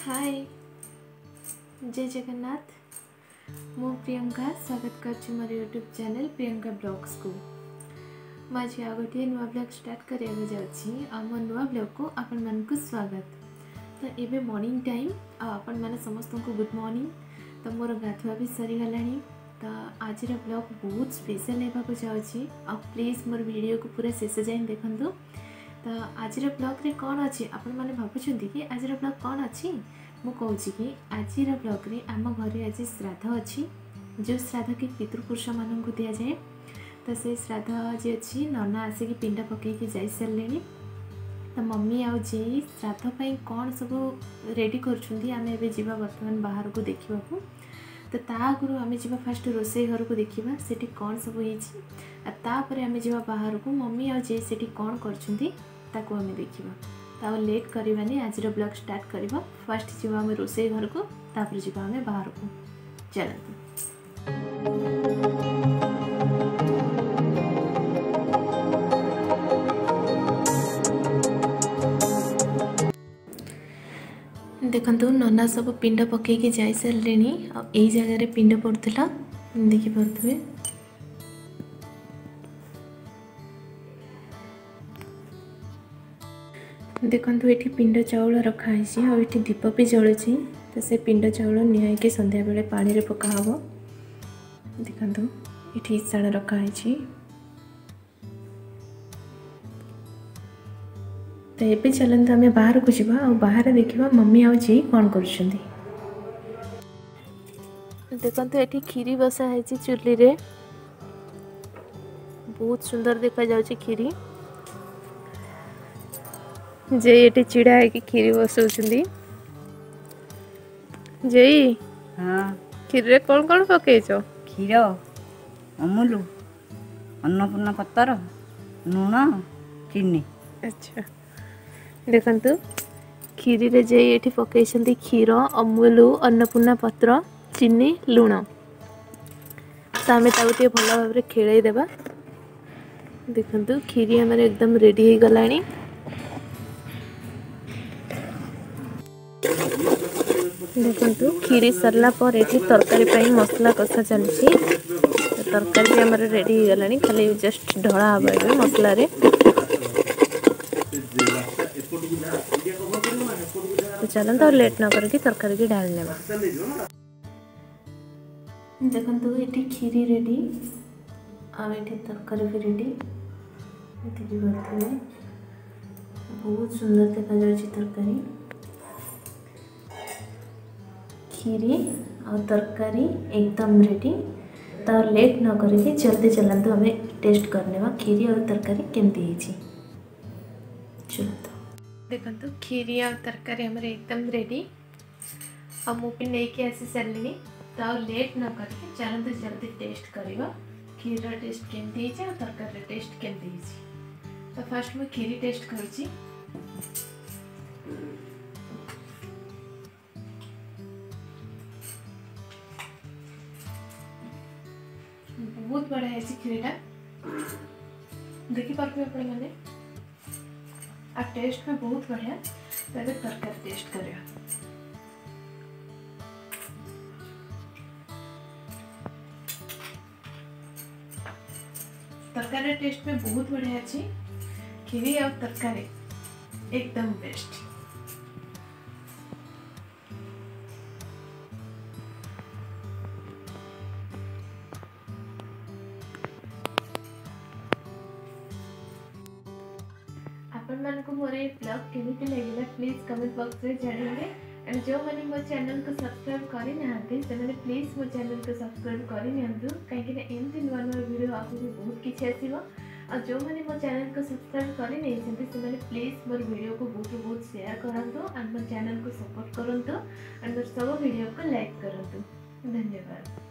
हाय जय जगन्नाथ। मु प्रियंका स्वागत कर मोर यूट्यूब चैनल प्रियंका ब्लॉग्स को। मुझे आ गोटे नुआ ब्लॉग स्टार्ट करने जाऊँगी आ मो नुआ ब्लॉग को आपण मानक स्वागत। तो ये मॉर्निंग टाइम आपण मैंने समस्त को गुड मॉर्निंग। तो मोर गाधुआ भी सरीगला। तो आज ब्लॉग बहुत स्पेशल होगा जाऊँगी आ प्लीज मोर वीडियो को पूरा शेष जाए देखूँ। तो आज ब्लॉग रे कौन अच्छी आपण मैंने भावुं कि आज ब्लॉग कौन अच्छी मु कहूँ कि आज ब्लॉग रे आम घरे आज श्राद्ध अच्छी जो श्राद्ध कि पितृपुरुष मान को दि जाए। तो से श्राद्ध जी अच्छी नना आसिक पिंड पकईकि जाई सारे। तो मम्मी आउ जी श्राद्ध पाई कौन सब रेडी कर बर्तमान बाहर को देखा। तो ता आगु आम जा फास्ट रोसे घर को देखा सेठी कौन सब होपर आम जा बाहर को मम्मी आ जे सेठी कौन करताको आम देखा। तो लेट करवानी आज ब्लॉग स्टार्ट करवा। फास्ट जीवा आम रोसे घर को तापर जीवा आम बाहर को चलते। देखु नना सब पिंड पकईकि जाई सारे। यही जगह पिंड पड़ता देखिपे। देखु ये पिंड चाउल रखाई और ये दीप भी जलुची। तो से पिंड चाउल निहाई संध्या बेले पानी रे पका हबो। देखु ये इसाण रखाई। तो ये चलते आम बाहर को जावा और बाहर देखा मम्मी आउ जी कौन कर। देखो ये खीरी बसा है चुली रे। बहुत सुंदर देखा जाउची खीरी। जे ये चिड़ा है कि खीरी बसौछंदी। जई हाँ खीर रे कौन कौन पकेइछो? क्षीर अमूल अन्नपूर्णा पत्तर लुण चीनी। अच्छा देखंतु खीरी रे जे ये पकई क्षीर अमूल अन्नपूर्णा पत्र चीनी लुण। तो आम भल भाव में खेल देवा। देखंतु खीरी आम एकदम रेडी हो गला। देखंतु खीरी सरला पर ये तरकारी पाई मसला कषा चलती। तरकारी भी आम रेडी हो गला खाली जस्ट ढला हवा ए मसला रे। तो चलते और लेट न करके तरकारी की डाल लेवा। देखंतु ये खीरी रेडी और ये तरकारी भी रेडी। बहुत सुंदर देखा जाउची तरकारी खीरी और तरकारी एकदम रेडी। तो लेट न करके जल्दी चलते हमें टेस्ट करने खीरी और तरकारी केमती है। चलते देखो खीरी और तरकारी हमारे एकदम रेडी और मुझे नहीं आसी सारे। तो लेट न करके चलते जल्दी टेस्ट करवा खीर टेस्ट केमती और तरकारी टेस्ट केमती। तो फास्ट मुझे खीरी टेस्ट करुँची। बहुत बढ़िया है खीरीटा देखी पारे आप मैंने आ टेस्ट में बहुत बढ़िया। तो तरकारी टेस्ट करिया। तरकारी टेस्ट में बहुत बढ़िया अच्छी खीरी और तरकारी एकदम बेस्ट। आपण मान को मोर ब्लॉग केमिति लगे प्लीज कमेंट बॉक्स में जानवे। एंड जो मैंने मो चैनल को सब्सक्राइब करी नाहंती से मैंने प्लीज मो चैनल को सब्सक्राइब करी नियंतु कहीं ना एमती नुआ नुआ वीडियो आगु भी बहुत किसी आसीबो। और जो मैंने मो चैनल को सब्सक्राइब करी नहीं से मैंने प्लीज मोर वीडियो को बहुत शेयर करंतु एंड मो चैनल को सपोर्ट करंतु एंड मोर सब वीडियो को लाइक करंतु। धन्यवाद।